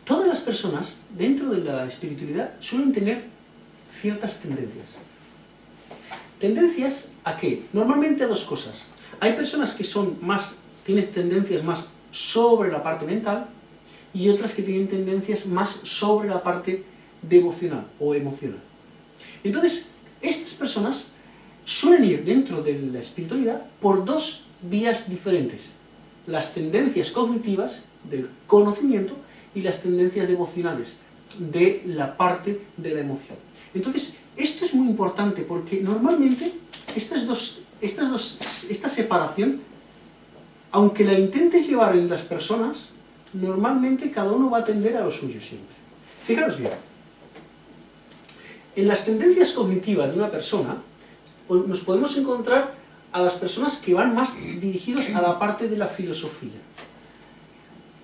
Todas las personas dentro de la espiritualidad suelen tener ciertas tendencias. ¿Tendencias a qué? Normalmente a dos cosas. Hay personas que tienen tendencias más sobre la parte mental y otras que tienen tendencias más sobre la parte devocional o emocional. Entonces, estas personas suelen ir dentro de la espiritualidad por dos vías diferentes. Las tendencias cognitivas del conocimiento y las tendencias devocionales de la parte de la emoción. Entonces, esto es muy importante porque normalmente esta separación, aunque la intentes llevar en las personas, normalmente cada uno va a tender a lo suyo siempre. Fijaros bien, en las tendencias cognitivas de una persona nos podemos encontrar a las personas que van más dirigidos a la parte de la filosofía.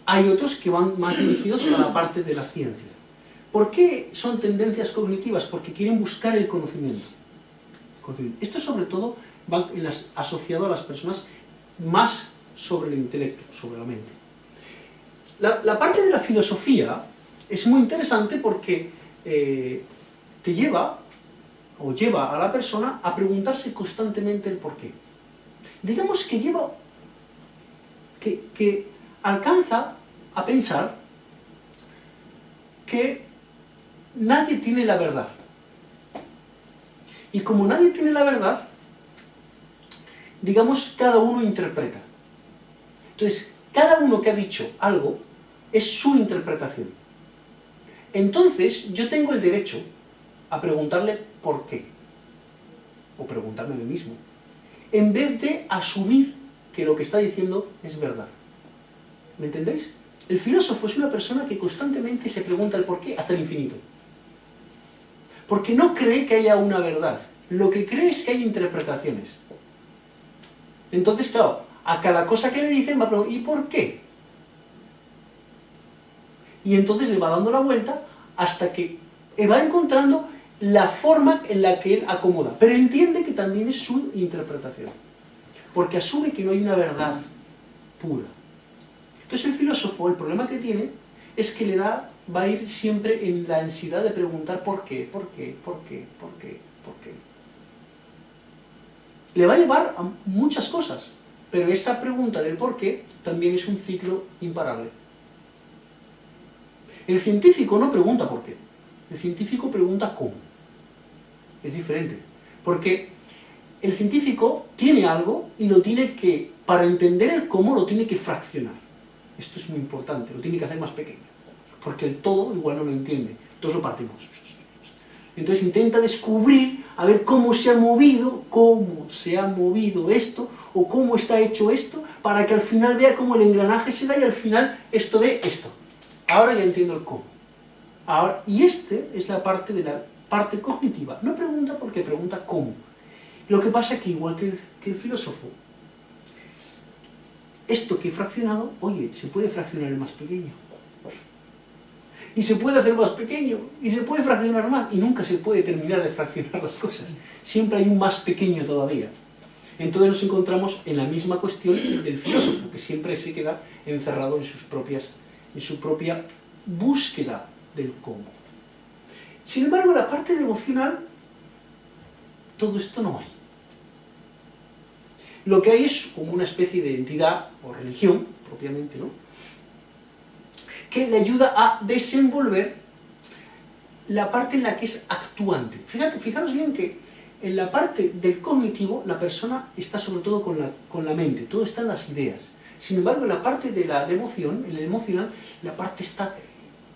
Hay otros que van más dirigidos a la parte de la ciencia. ¿Por qué son tendencias cognitivas? Porque quieren buscar el conocimiento. Esto sobre todo va asociado a las personas más sobre el intelecto, sobre la mente. La parte de la filosofía es muy interesante porque te lleva a la persona a preguntarse constantemente el porqué. Digamos que alcanza a pensar que nadie tiene la verdad. Y como nadie tiene la verdad, digamos, cada uno interpreta. Entonces, cada uno que ha dicho algo es su interpretación. Entonces, yo tengo el derecho a preguntarle por qué. O preguntarme a mí mismo. En vez de asumir que lo que está diciendo es verdad. ¿Me entendéis? El filósofo es una persona que constantemente se pregunta el porqué hasta el infinito. Porque no cree que haya una verdad. Lo que cree es que hay interpretaciones. Entonces, claro, a cada cosa que le dicen va a preguntar, ¿y por qué? Y entonces le va dando la vuelta hasta que va encontrando la forma en la que él acomoda. Pero entiende que también es su interpretación. Porque asume que no hay una verdad pura. Entonces el filósofo, el problema que tiene es que va a ir siempre en la ansiedad de preguntar por qué, por qué, por qué, por qué, por qué. Le va a llevar a muchas cosas, pero esa pregunta del por qué también es un ciclo imparable. El científico no pregunta por qué, el científico pregunta cómo. Es diferente, porque el científico tiene algo y lo tiene que, para entender el cómo, lo tiene que fraccionar. Esto es muy importante, lo tiene que hacer más pequeño, porque el todo igual no lo entiende, entonces lo partimos. Entonces intenta descubrir, a ver cómo se ha movido esto, o cómo está hecho esto, para que al final vea cómo el engranaje se da y al final esto de esto. Ahora ya entiendo el cómo. Y es la parte de la parte cognitiva. No pregunta por qué, pregunta cómo. Lo que pasa que igual que el filósofo, esto que he fraccionado, oye, se puede fraccionar en más pequeño. Y se puede hacer más pequeño, y se puede fraccionar más, y nunca se puede terminar de fraccionar las cosas. Siempre hay un más pequeño todavía. Entonces nos encontramos en la misma cuestión del filósofo, que siempre se queda encerrado en su propia búsqueda del cómo. Sin embargo, la parte devocional, todo esto no hay. Lo que hay es como una especie de entidad o religión, propiamente, ¿no?, que le ayuda a desenvolver la parte en la que es actuante. Fijaros bien que en la parte del cognitivo la persona está sobre todo con la mente, todo está en las ideas. Sin embargo, en la parte de la devoción, en el emocional, la parte está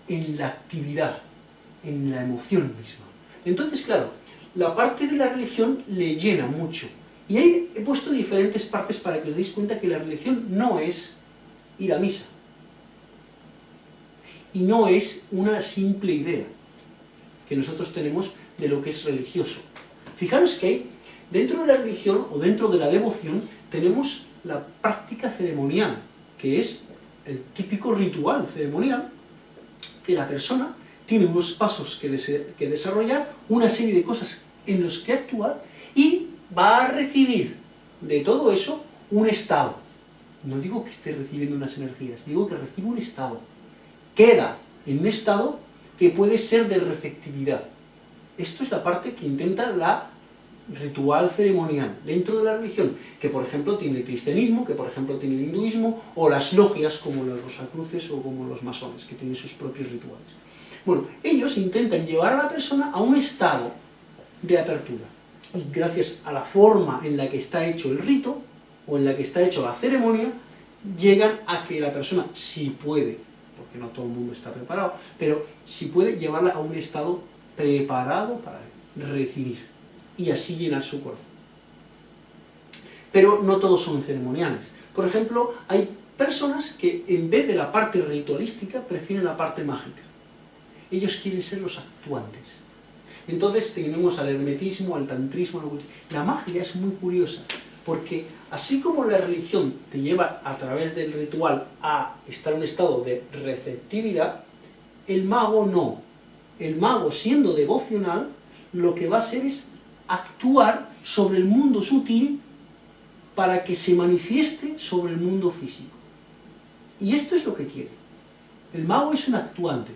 en la actividad, en la emoción misma. Entonces, claro, la parte de la religión le llena mucho. Y ahí he puesto diferentes partes para que os deis cuenta que la religión no es ir a misa. Y no es una simple idea que nosotros tenemos de lo que es religioso. Fijaros que hay, dentro de la religión o dentro de la devoción, tenemos la práctica ceremonial, que es el típico ritual ceremonial, que la persona tiene unos pasos que desarrollar, una serie de cosas en los que actuar, y va a recibir de todo eso un estado. No digo que esté recibiendo unas energías, digo que recibe un estado. queda en un estado que puede ser de receptividad. Esto es la parte que intenta la ritual ceremonial dentro de la religión, que por ejemplo tiene el cristianismo, que por ejemplo tiene el hinduismo, o las logias como los rosacruces o como los masones, que tienen sus propios rituales. Bueno, ellos intentan llevar a la persona a un estado de apertura, y gracias a la forma en la que está hecho el rito, o en la que está hecho la ceremonia, llegan a que la persona, si puede, porque no todo el mundo está preparado, pero si puede llevarla a un estado preparado para recibir, y así llenar su corazón. Pero no todos son ceremoniales. Por ejemplo, hay personas que en vez de la parte ritualística prefieren la parte mágica. Ellos quieren ser los actuantes. Entonces tenemos al hermetismo, al tantrismo, al ocultismo. La magia es muy curiosa, porque así como la religión te lleva a través del ritual a estar en un estado de receptividad, el mago no. El mago, siendo devocional, lo que va a hacer es actuar sobre el mundo sutil para que se manifieste sobre el mundo físico. Y esto es lo que quiere. El mago es un actuante,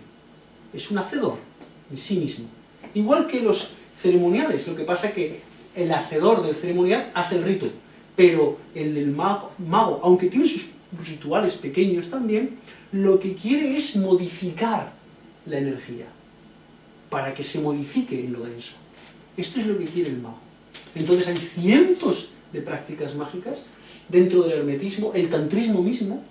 es un hacedor en sí mismo. Igual que los ceremoniales, lo que pasa es que el hacedor del ceremonial hace el rito, pero el del mago, aunque tiene sus rituales pequeños también, lo que quiere es modificar la energía, para que se modifique en lo denso. Esto es lo que quiere el mago. Entonces hay cientos de prácticas mágicas dentro del hermetismo, el tantrismo mismo,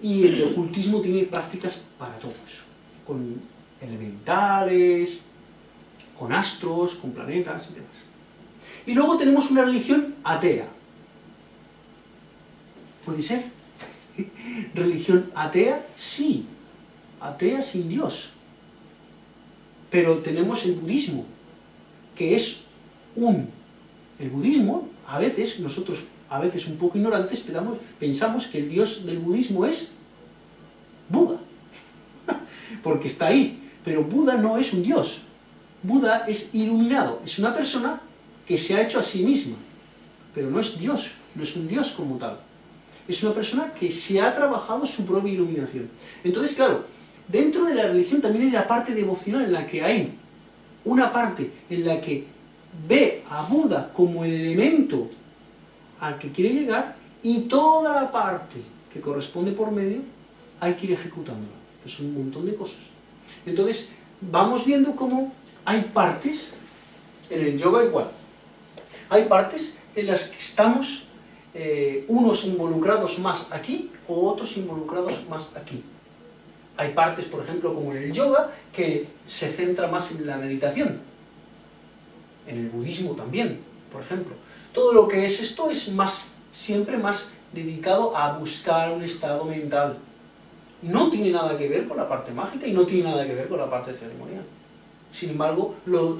y el ocultismo tiene prácticas para todo eso, con elementales, con astros, con planetas y demás. Y luego tenemos una religión atea. ¿Puede ser? ¿Religión atea? Sí. Atea sin Dios. Pero tenemos el budismo, que es el budismo, a veces, nosotros, a veces un poco ignorantes, pensamos que el dios del budismo es Buda, porque está ahí, pero Buda no es un dios. Buda es iluminado, es una persona que se ha hecho a sí misma, pero no es Dios, no es un dios como tal. Es una persona que se ha trabajado su propia iluminación. Entonces, claro, dentro de la religión también hay la parte devocional en la que hay una parte en la que ve a Buda como el elemento al que quiere llegar, y toda la parte que corresponde por medio hay que ir ejecutándola, que son un montón de cosas. Entonces, vamos viendo cómo hay partes, en el yoga igual, hay partes en las que estamos unos involucrados más aquí o otros involucrados más aquí. Hay partes, por ejemplo, como en el yoga, que se centra más en la meditación. En el budismo también, por ejemplo. Todo lo que es esto es siempre más dedicado a buscar un estado mental. No tiene nada que ver con la parte mágica y no tiene nada que ver con la parte ceremonial. Sin embargo, lo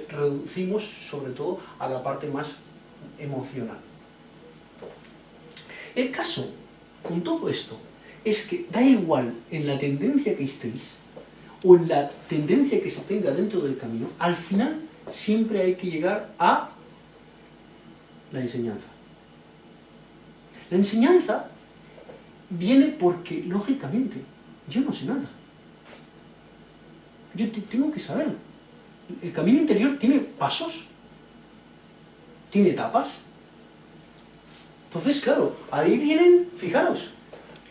reducimos sobre todo a la parte más emocional. El caso, con todo esto, es que da igual en la tendencia que estéis o en la tendencia que se tenga dentro del camino, al final siempre hay que llegar a la enseñanza. La enseñanza viene porque, lógicamente, yo no sé nada. Yo tengo que saberlo. El camino interior tiene pasos, tiene etapas. Entonces, claro, ahí vienen, fijaros,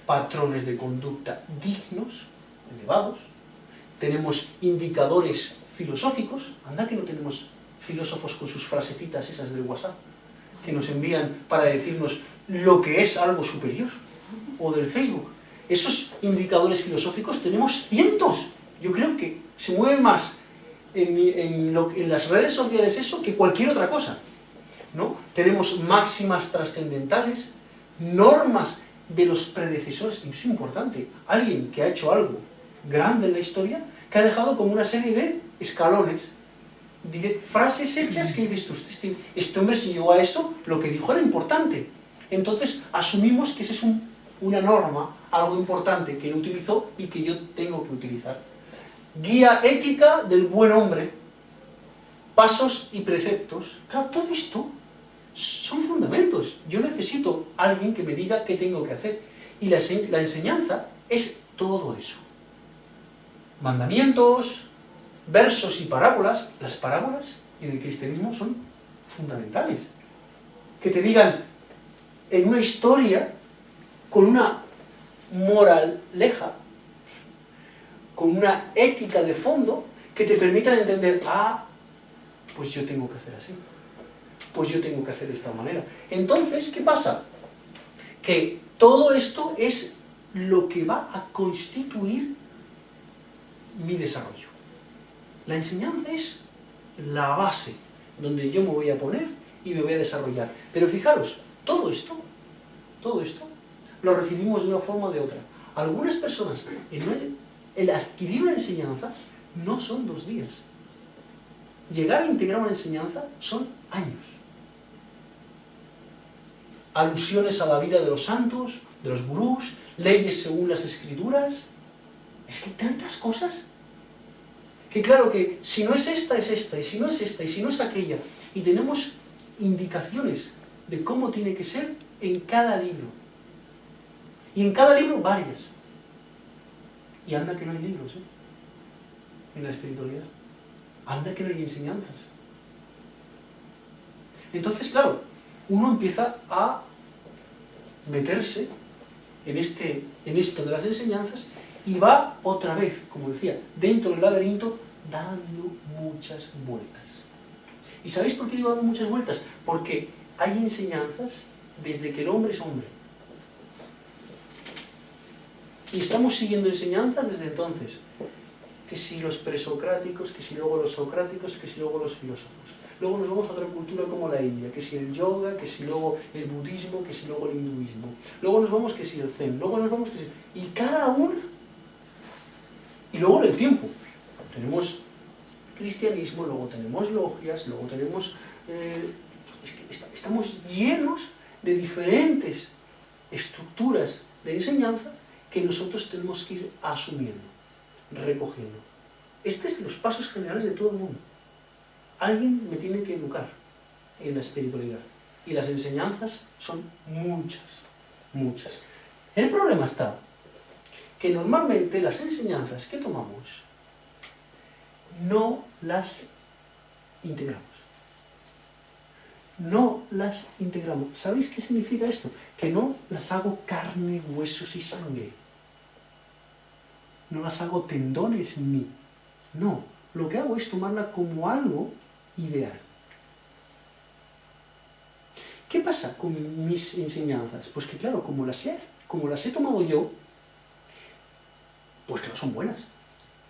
patrones de conducta dignos, elevados. Tenemos indicadores filosóficos. Anda que no tenemos filósofos con sus frasecitas esas del WhatsApp, que nos envían para decirnos lo que es algo superior, o del Facebook. Esos indicadores filosóficos tenemos cientos. Yo creo que se mueve más en las redes sociales eso que cualquier otra cosa, ¿no? Tenemos máximas trascendentales, normas de los predecesores, y eso es importante. Alguien que ha hecho algo grande en la historia, que ha dejado como una serie de escalones, de frases hechas que dices tú, este hombre si llegó a esto, lo que dijo era importante. Entonces asumimos que esa es una norma, algo importante que él utilizó y que yo tengo que utilizar. Guía ética del buen hombre, pasos y preceptos. Claro, todo esto son fundamentos. Yo necesito a alguien que me diga qué tengo que hacer. Y la enseñanza es todo eso. mandamientos, versos y parábolas. Las parábolas en el cristianismo son fundamentales. Que te digan en una historia, con una moraleja, con una ética de fondo, que te permitan entender, pues yo tengo que hacer así, pues yo tengo que hacer de esta manera. Entonces, ¿qué pasa? Que todo esto es lo que va a constituir mi desarrollo. La enseñanza es la base donde yo me voy a poner y me voy a desarrollar. Pero fijaros, todo esto, lo recibimos de una forma o de otra. Algunas personas, el adquirir una enseñanza no son 2 días. Llegar a integrar una enseñanza son años. Alusiones a la vida de los santos, de los gurús, leyes según las escrituras. Es que hay tantas cosas que claro que si no es esta, es esta, y si no es esta, y si no es aquella. Y tenemos indicaciones de cómo tiene que ser en cada libro. Y en cada libro varias. Y anda que no hay libros, en la espiritualidad. Anda que no hay enseñanzas. Entonces, claro, uno empieza a meterse en esto de las enseñanzas y va otra vez, como decía, dentro del laberinto, dando muchas vueltas. ¿Y sabéis por qué digo dando muchas vueltas? Porque hay enseñanzas desde que el hombre es hombre. Y estamos siguiendo enseñanzas desde entonces. Que si los presocráticos, que si luego los socráticos, que si luego los filósofos. Luego nos vamos a otra cultura como la India, que si el yoga, que si luego el budismo, que si luego el hinduismo. Luego nos vamos que si el zen, luego nos vamos que si... Y cada uno... Y luego en el tiempo. Tenemos cristianismo, luego tenemos logias, luego tenemos... es que estamos llenos de diferentes estructuras de enseñanza que nosotros tenemos que ir asumiendo, recogiendo. Estos son los pasos generales de todo el mundo. Alguien me tiene que educar en la espiritualidad. Y las enseñanzas son muchas, muchas. El problema está que normalmente las enseñanzas que tomamos no las integramos. No las integramos. ¿Sabéis qué significa esto? Que no las hago carne, huesos y sangre. No las hago tendones en mí. No, lo que hago es tomarla como algo ideal. ¿Qué pasa con mis enseñanzas? Pues que claro, como las he tomado yo, pues claro, son buenas.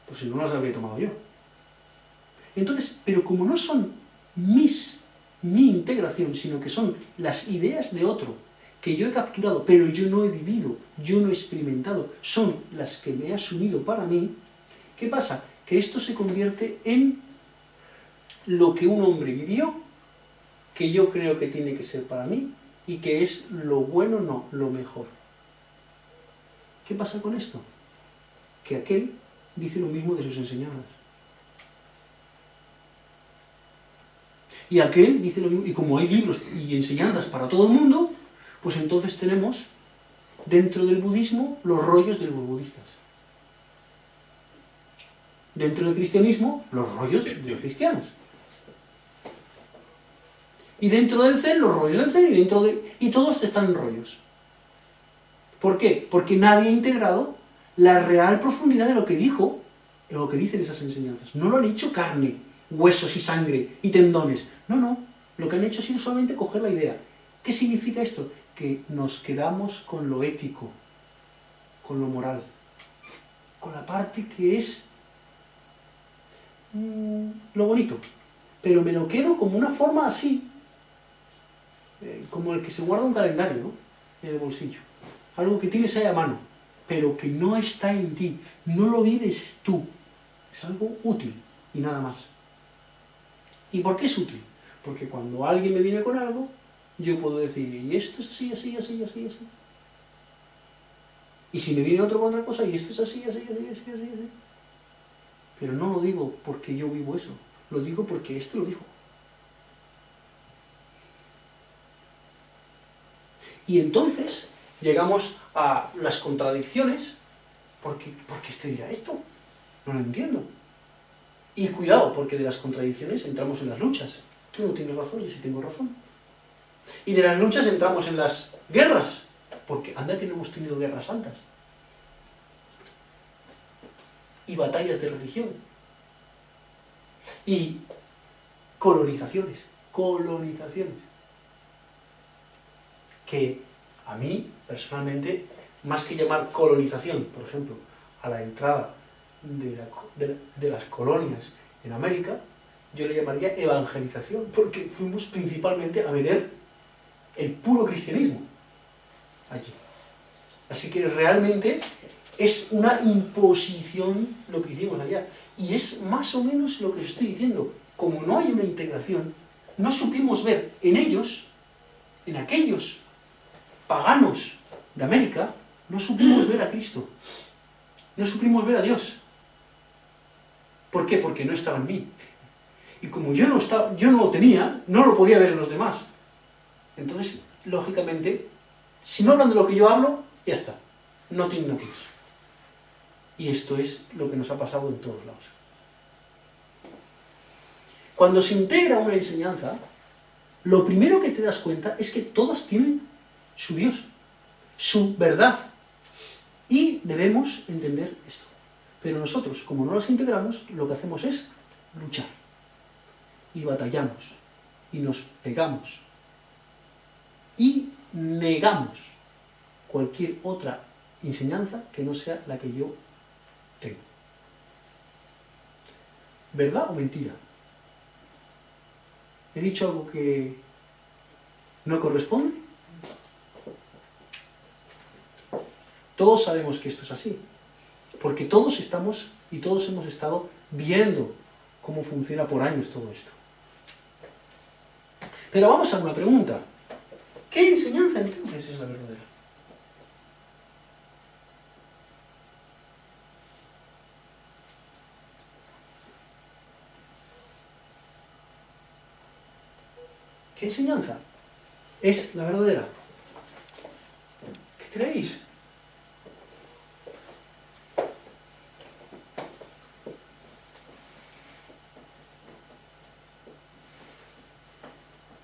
Pues si no las habría tomado yo. Entonces, pero como no son mi integración, sino que son las ideas de otro, que yo he capturado, pero yo no he vivido, yo no he experimentado, son las que me he asumido para mí, ¿qué pasa? Que esto se convierte en lo que un hombre vivió, que yo creo que tiene que ser para mí, y que es lo bueno, no, lo mejor. ¿Qué pasa con esto? Que aquel dice lo mismo de sus enseñanzas. Y aquel dice lo mismo, y como hay libros y enseñanzas para todo el mundo, pues entonces tenemos dentro del budismo los rollos de los budistas. Dentro del cristianismo, los rollos de los cristianos. Y dentro del zen, los rollos del zen, y todos están en rollos. ¿Por qué? Porque nadie ha integrado la real profundidad de lo que dijo, de lo que dicen esas enseñanzas. No lo han hecho carne, huesos y sangre y tendones. No, no. Lo que han hecho ha sido solamente coger la idea. ¿Qué significa esto? Que nos quedamos con lo ético, con lo moral, con la parte que es lo bonito, pero me lo quedo como una forma así, como el que se guarda un calendario, ¿no? En el bolsillo, algo que tienes ahí a mano, pero que no está en ti, no lo vives tú, es algo útil y nada más. ¿Y por qué es útil? Porque cuando alguien me viene con algo, yo puedo decir, y esto es así, así, así, así, así. Y si me viene otro con otra cosa, y esto es así, así, así, así, así, así. Pero no lo digo porque yo vivo eso, lo digo porque este lo dijo. Y entonces llegamos a las contradicciones, porque este dirá esto, No lo entiendo. Y cuidado, porque de las contradicciones entramos en las luchas. Tú no tienes razón, yo sí tengo razón. Y de las luchas entramos en las guerras, porque anda que no hemos tenido guerras santas. Y batallas de religión. Y colonizaciones. Que a mí, personalmente, más que llamar colonización, por ejemplo, a la entrada de las colonias en América, yo le llamaría evangelización, porque fuimos principalmente a meter el puro cristianismo allí. Así que realmente es una imposición lo que hicimos allá. Y es más o menos lo que os estoy diciendo. Como no hay una integración, no supimos ver en ellos, en aquellos paganos de América, no supimos ver a Cristo. No supimos ver a Dios. ¿Por qué? Porque no estaba en mí. Y como yo no lo tenía, no lo podía ver en los demás. Entonces, lógicamente, si no hablan de lo que yo hablo, ya está. No tienen a Dios. Y esto es lo que nos ha pasado en todos lados. Cuando se integra una enseñanza, lo primero que te das cuenta es que todas tienen su Dios, su verdad. Y debemos entender esto. Pero nosotros, como no las integramos, lo que hacemos es luchar. Y batallamos. Y nos pegamos. Y negamos cualquier otra enseñanza que no sea la que yo tengo. ¿Verdad o mentira? ¿He dicho algo que no corresponde? Todos sabemos que esto es así, porque todos estamos y todos hemos estado viendo cómo funciona por años todo esto. Pero vamos a una pregunta. ¿Qué enseñanza entonces es la verdadera? ¿Qué enseñanza es la verdadera? ¿Qué creéis?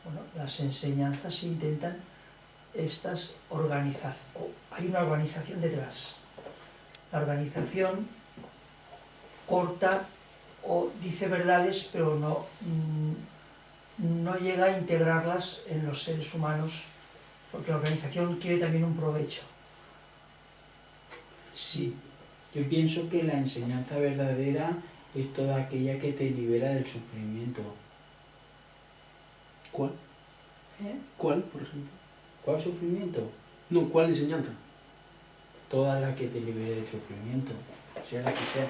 Bueno, las enseñanzas intentan estas organizaciones. Hay una organización detrás. La organización corta o dice verdades, pero no llega a integrarlas en los seres humanos, porque la organización quiere también un provecho. Sí, yo pienso que la enseñanza verdadera es toda aquella que te libera del sufrimiento. ¿Cuál? ¿Cuál, por ejemplo? ¿Cuál sufrimiento? No, ¿cuál enseñanza? Toda la que te libere del sufrimiento, sea la que sea.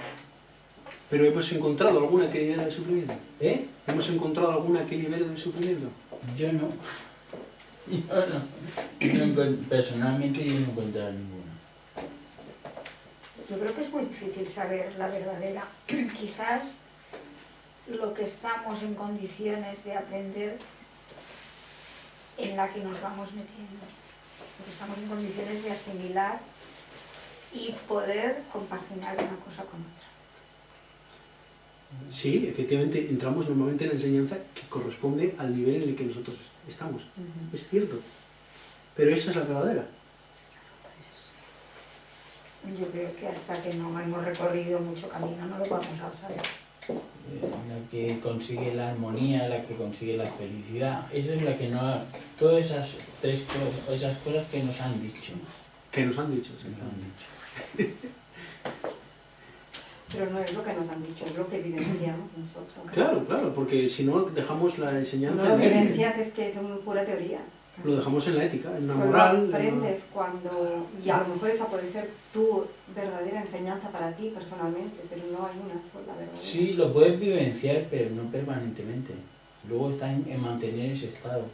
¿Pero hemos encontrado alguna que libere del sufrimiento? ¿Eh? ¿Hemos encontrado alguna que libere del sufrimiento? Yo no. Personalmente yo no he encontrado ninguna. Yo creo que es muy difícil saber la verdadera. Quizás lo que estamos en condiciones de aprender en la que nos vamos metiendo. Lo que estamos en condiciones de asimilar y poder compaginar una cosa con otra. Sí, efectivamente, entramos normalmente en la enseñanza que corresponde al nivel en el que nosotros estamos. Es cierto. Pero esa es la verdadera. Yo creo que hasta que no hemos recorrido mucho camino no lo vamos a saber. La que consigue la armonía, la que consigue la felicidad, esa es la que no ha... Todas esas tres cosas, esas cosas que nos han dicho. Que nos han dicho, sí. Nos han dicho. Pero no es lo que nos han dicho, es lo que vivenciamos nosotros. Claro, porque si no dejamos la enseñanza No lo en la ética. vivencias, es que es una pura teoría. Lo dejamos en la ética, en la Solo moral. aprendes cuando... Y a lo mejor esa puede ser tu verdadera enseñanza para ti personalmente, pero no hay una sola verdadera. Sí, lo puedes vivenciar, pero no permanentemente. Luego está en mantener ese estado.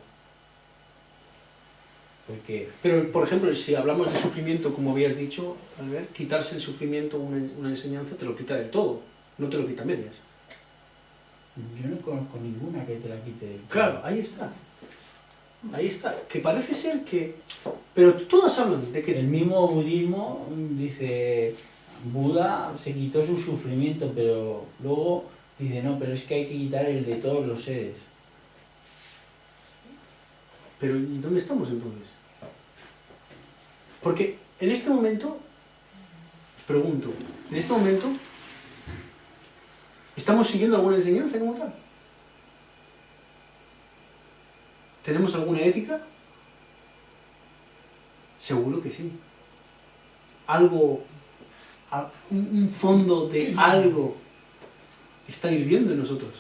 Porque... Pero, por ejemplo, si hablamos de sufrimiento, como habías dicho, Albert, quitarse el sufrimiento, una enseñanza, te lo quita del todo, no te lo quita a medias. yo no conozco ninguna que te la quite del todo. Claro, ahí está. Ahí está. Que parece ser que... Pero todas hablan de que... El mismo budismo dice, Buda se quitó su sufrimiento, pero luego dice, no, pero es que hay que quitar el de todos los seres. Pero ¿y dónde estamos entonces? Porque en este momento, os pregunto, en este momento, ¿estamos siguiendo alguna enseñanza como tal? ¿Tenemos alguna ética? Seguro que sí. Algo, un fondo de algo está hirviendo en nosotros.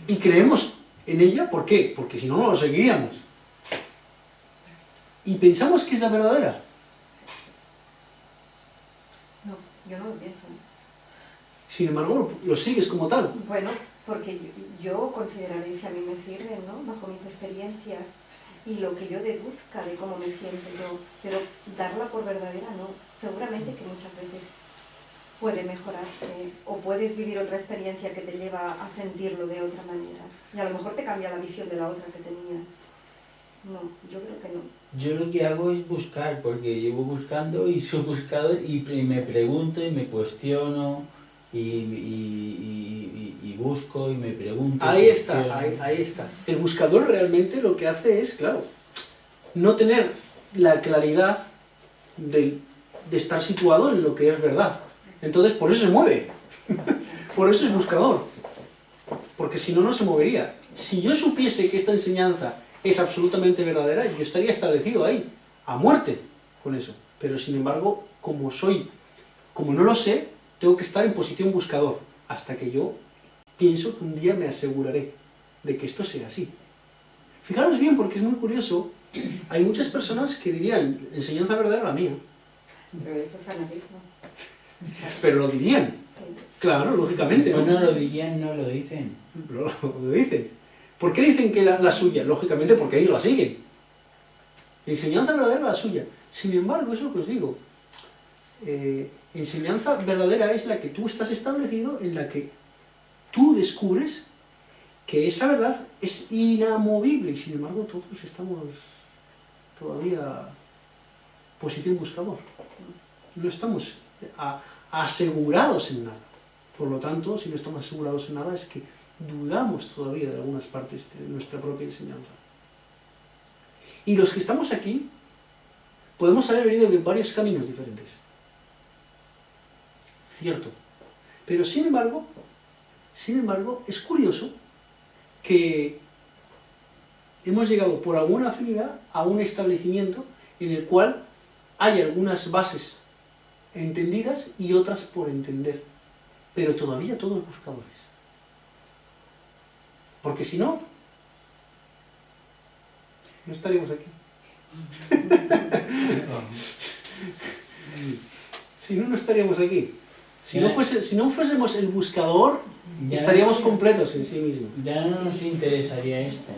Y creemos en ella, ¿por qué? Porque si no, no lo seguiríamos. Y pensamos que es la verdadera. No, yo no lo pienso. Sin embargo, lo sigues como tal. Bueno, porque yo consideraré si a mí me sirve, ¿no? Bajo mis experiencias y lo que yo deduzca de cómo me siento yo, pero darla por verdadera no. Seguramente que muchas veces puede mejorarse o puedes vivir otra experiencia que te lleva a sentirlo de otra manera y a lo mejor te cambia la visión de la otra que tenías. No, yo creo que no. Yo lo que hago es buscar, porque llevo buscando y soy buscador y me pregunto y me cuestiono y busco y me pregunto. Ahí está, ahí está. El buscador realmente lo que hace es, claro, no tener la claridad de estar situado en lo que es verdad. Entonces, por eso se mueve. Por eso es buscador. Porque si no, no se movería. Si yo supiese que esta enseñanza es absolutamente verdadera, yo estaría establecido ahí, a muerte con eso. Pero sin embargo, como no lo sé, tengo que estar en posición buscador, hasta que yo pienso que un día me aseguraré de que esto sea así. Fijaros bien, porque es muy curioso, hay muchas personas que dirían, enseñanza verdadera la mía. Pero eso es fanatismo. Pero lo dirían, Sí. claro, lógicamente. Pues no lo dirían, no lo dicen. Lo dicen. ¿Por qué dicen que la suya? Lógicamente porque ellos la siguen. Enseñanza verdadera la suya. Sin embargo, es lo que os digo. Enseñanza verdadera es la que tú estás establecido, en la que tú descubres que esa verdad es inamovible y sin embargo todos estamos todavía posición buscador. No estamos asegurados en nada. Por lo tanto, si no estamos asegurados en nada es que dudamos todavía de algunas partes de nuestra propia enseñanza. Y los que estamos aquí podemos haber venido de varios caminos diferentes. Cierto. Pero sin embargo, es curioso que hemos llegado por alguna afinidad a un establecimiento en el cual hay algunas bases entendidas y otras por entender. Pero todavía todos buscadores. Porque si no, no estaríamos aquí. Si no, no estaríamos aquí. Si no fuésemos el buscador, estaríamos completos en sí mismos. Ya no nos interesaría esto.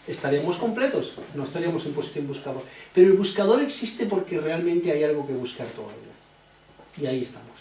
Estaríamos completos, no estaríamos en posición buscador. Pero el buscador existe porque realmente hay algo que buscar todavía. Y ahí estamos.